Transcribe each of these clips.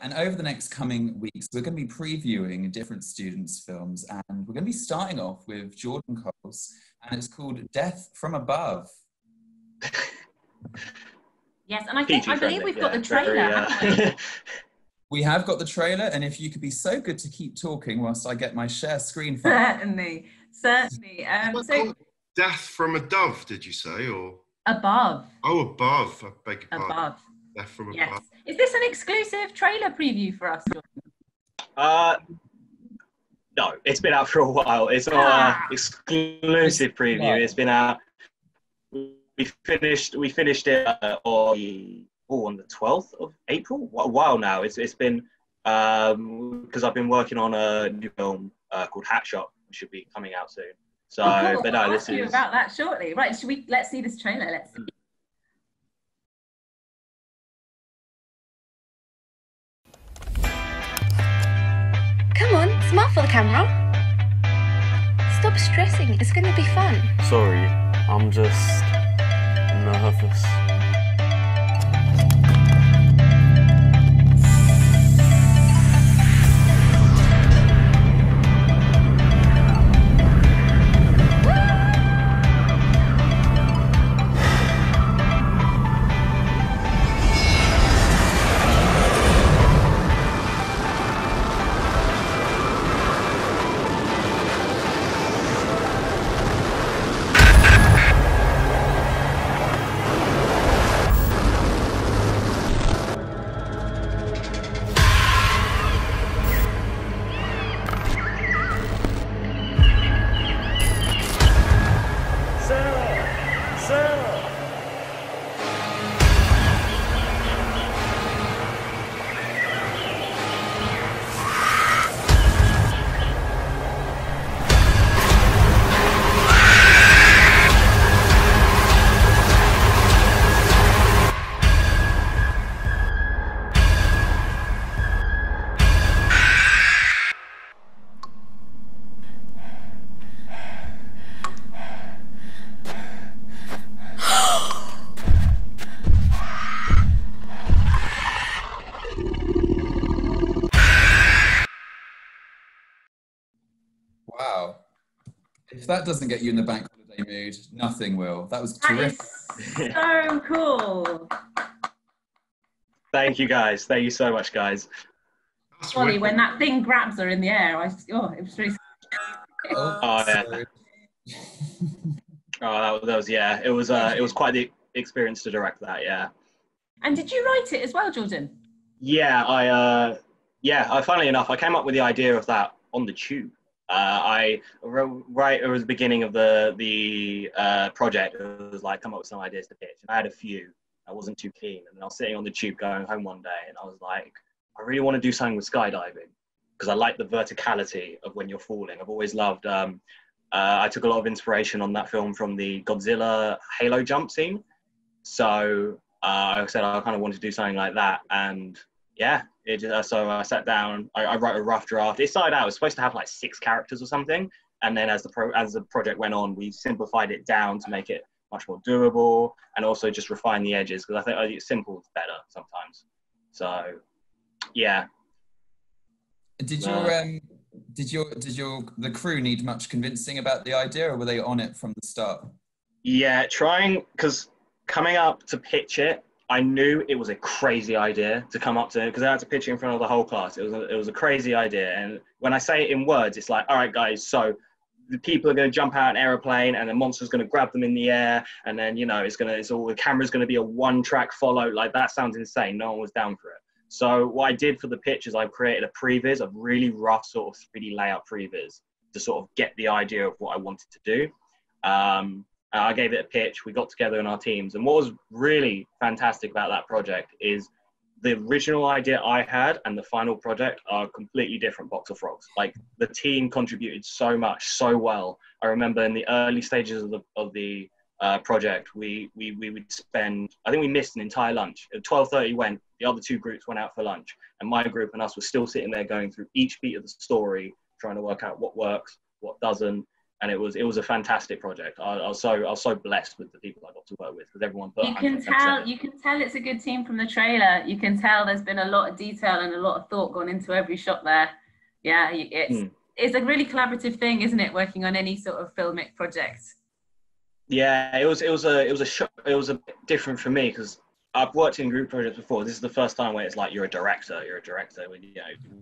And over the next coming weeks, we're going to be previewing different students' films, and we're going to be starting off with Jordan Cole's, and it's called Death from Above. Yes, and I believe we've got the trailer, haven't we? We have got the trailer, and if you could be so good to keep talking whilst I get my share screen. Certainly. So Death from a Dove, did you say, or Above? Oh, Above. I beg your pardon. Above. Death from Yes. Above. Is this an exclusive trailer preview for us, Jordan? No, it's been out for a while. It's not an exclusive preview. It's been out. We finished it on the 12th of April. A while now. It's been because I've been working on a new film called Hat Shop, which should be coming out soon. So, cool. but no, I'll this ask you is about that shortly. Right? Let's see this trailer. Let's see. Come on, smile for the camera. Stop stressing, it's going to be fun. Sorry, I'm just nervous. Wow. If that doesn't get you in the bank holiday mood, nothing will. That was terrific. That is so cool. Thank you, guys. Thank you so much, guys. Ollie, when that thing grabs her in the air, it was really. Oh yeah. Oh, that was yeah. It was quite the experience to direct that. Yeah. And did you write it as well, Jordan? Yeah, funnily enough, I came up with the idea of that on the tube. Right at the beginning of the project, it was like, come up with some ideas to pitch. And I had a few. I wasn't too keen. And I was sitting on the tube going home one day, and I was like, I really want to do something with skydiving because I like the verticality of when you're falling. I've always loved, I took a lot of inspiration on that film from the Godzilla Halo jump scene. So I said I kind of wanted to do something like that. And yeah, so I sat down, I wrote a rough draft. It started out, it was supposed to have like 6 characters or something. And then as the project went on, we simplified it down to make it much more doable and also just refine the edges because I think simple is better sometimes. So yeah. Did the crew need much convincing about the idea, or were they on it from the start? Yeah, because coming up to pitch it, I knew it was a crazy idea to come up to, because I had to pitch it in front of the whole class. It was a crazy idea. And when I say it in words, it's like, all right, guys, so the people are going to jump out an aeroplane and the monster's going to grab them in the air. And then, the camera's going to be a 1-track follow. Like, that sounds insane. No one was down for it. So what I did for the pitch is I created a previs, a really rough sort of 3D layout previs to sort of get the idea of what I wanted to do. I gave it a pitch, we got together in our teams. And what was really fantastic about that project is the original idea I had and the final project are a completely different box of frogs. Like, the team contributed so much, so well. I remember in the early stages of the project, we would spend, I think we missed an entire lunch. At 12:30 went, the other 2 groups went out for lunch. And my group and us were still sitting there going through each beat of the story, trying to work out what works, what doesn't. and it was a fantastic project. I was so blessed with the people I got to work with, because everyone put you can tell it's a good team from the trailer. You can tell there's been a lot of detail and a lot of thought gone into every shot there. Yeah, it's a really collaborative thing, isn't it, working on any sort of filmic project? Yeah, it was a bit different for me, because I've worked in group projects before. This is the first time where it's like you're a director, when, you know,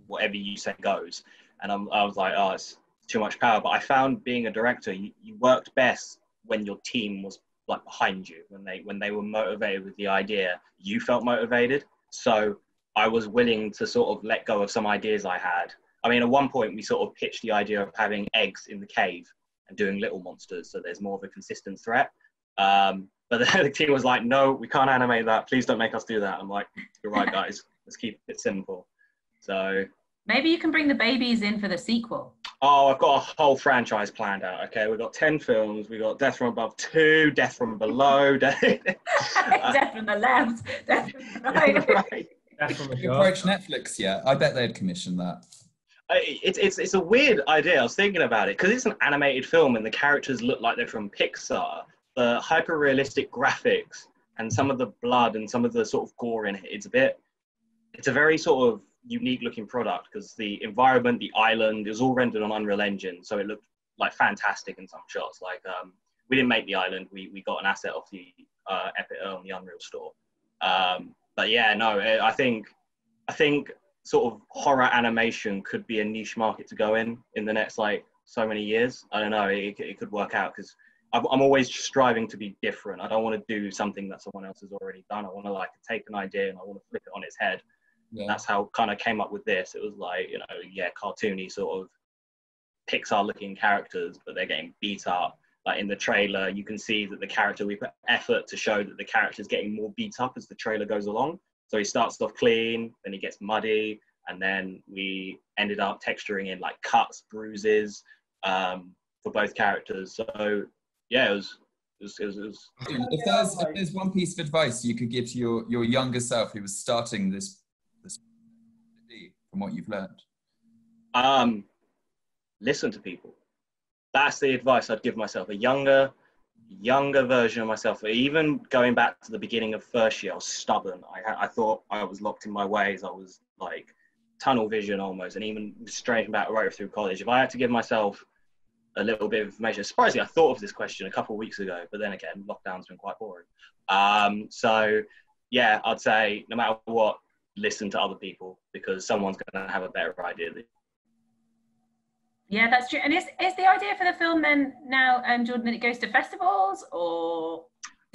whatever you say goes. And I was like, oh, it's too much power. But I found being a director, you worked best when your team was like behind you, when they were motivated with the idea, you felt motivated. So I was willing to sort of let go of some ideas I had. I mean, at one point we sort of pitched the idea of having eggs in the cave and doing little monsters, so there's more of a consistent threat. But the team was like, no, we can't animate that. Please don't make us do that. I'm like, you're right, guys. Let's keep it simple. So maybe you can bring the babies in for the sequel. Oh, I've got a whole franchise planned out. Okay, we've got 10 films. We've got Death from Above 2, Death from Below. Death from the left, Death from the right. Right. Have you approached Netflix yet? I bet they'd commission that. It's a weird idea. I was thinking about it, because it's an animated film and the characters look like they're from Pixar. The hyper-realistic graphics and some of the blood and some of the sort of gore in it, it's a very sort of unique looking product, because the environment, the island, is all rendered on Unreal Engine, so it looked like fantastic in some shots. Like we didn't make the island, we got an asset off the Epic on the Unreal Store. But yeah, no, I think sort of horror animation could be a niche market to go in the next like so many years. I don't know, it could work out, because I'm always striving to be different. I don't want to do something that someone else has already done. I want to like take an idea and I want to flip it on its head. Yeah. That's how kind of came up with this. It was like, you know, yeah, cartoony sort of Pixar looking characters, but they're getting beat up. Like in the trailer, you can see that we put effort to show that the character's getting more beat up as the trailer goes along. So he starts off clean, then he gets muddy, and then we ended up texturing in like cuts, bruises for both characters. So yeah, it was. If there's one piece of advice you could give to your younger self who was starting this from what you've learned, listen to people. That's the advice I'd give myself. A younger version of myself. Even going back to the beginning of first year, I was stubborn. I thought I was locked in my ways. I was like tunnel vision almost, and even straight back right through college. If I had to give myself a little bit of information, surprisingly, I thought of this question a couple of weeks ago, but then again, lockdown's been quite boring. So yeah, I'd say no matter what, listen to other people, because someone's going to have a better idea than you. Yeah, that's true. And is the idea for the film then now, Jordan, that it goes to festivals, or?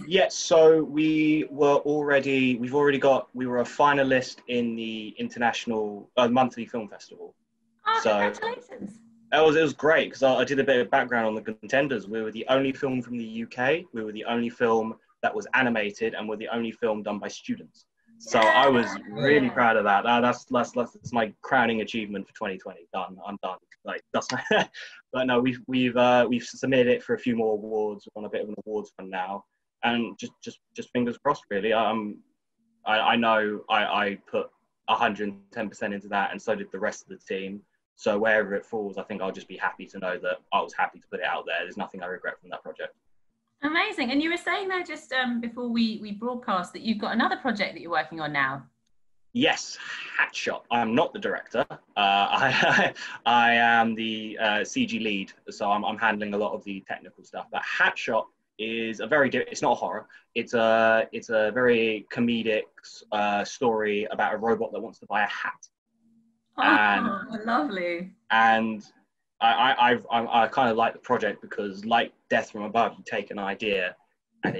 Yeah, so we were a finalist in the International Monthly Film Festival. Oh, so congratulations. It was great, because I did a bit of background on the contenders. We were the only film from the UK. We were the only film that was animated, and we're the only film done by students. So I was really proud of that. That's my crowning achievement for 2020. Done. I'm done. Like that's but no, we've submitted it for a few more awards. We're on a bit of an awards run now, and just fingers crossed. Really, I know I put 110% into that, and so did the rest of the team. So wherever it falls, I think I'll just be happy to know that I was happy to put it out there. There's nothing I regret from that project. Amazing. And you were saying there just before we broadcast that you've got another project that you're working on now. Yes, Hat Shop. I'm not the director. I am the CG lead, so I'm handling a lot of the technical stuff. But Hat Shop is it's not a horror. It's a very comedic story about a robot that wants to buy a hat. Oh, lovely. And I kind of like the project because, like Death from Above, you take an idea and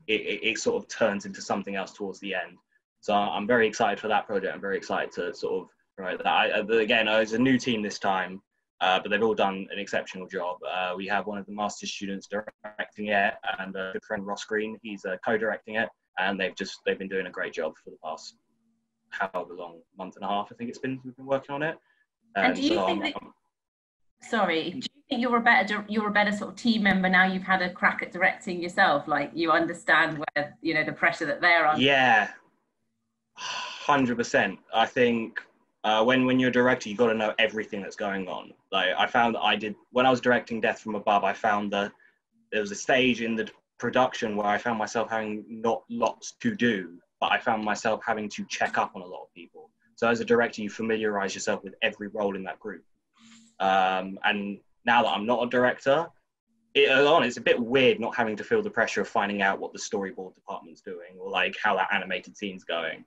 it sort of turns into something else towards the end. So I'm very excited for that project. I'm very excited to sort of write that. Again, it's a new team this time, but they've all done an exceptional job. We have one of the master's students directing it, and a good friend Ross Green, he's co-directing it, and they've been doing a great job for the past however long, month and a half I think we've been working on it. And do you think you're a better sort of team member now you've had a crack at directing yourself? Like you understand where the pressure that they're on. Yeah, 100%. I think When you're a director, you got to know everything that's going on. Like I found that when I was directing Death from Above, I found that there was a stage in the production where I found myself having not lots to do, but I found myself having to check up on a lot of people. So as a director, you familiarize yourself with every role in that group. And now that I'm not a director, it's a bit weird not having to feel the pressure of finding out what the storyboard department's doing or like how that animated scene's going.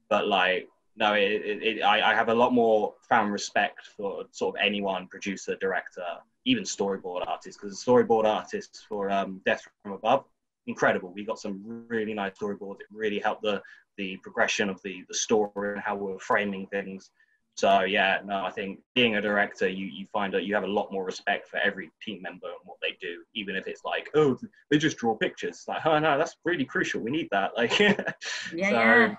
But like, no, I have a lot more fan respect for sort of anyone, producer, director, even storyboard artists, because the storyboard artists for Death from Above, incredible. We got some really nice storyboards. It really helped the progression of the story and how we were framing things. So yeah, no, I think being a director, you find that you have a lot more respect for every team member and what they do, even if it's like, oh, they just draw pictures. Like, oh no, that's really crucial. We need that. Like, yeah.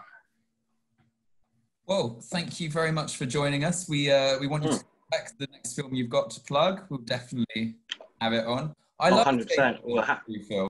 Well, thank you very much for joining us. We want you to check the next film you've got to plug. We'll definitely have it on. I love 100%. film.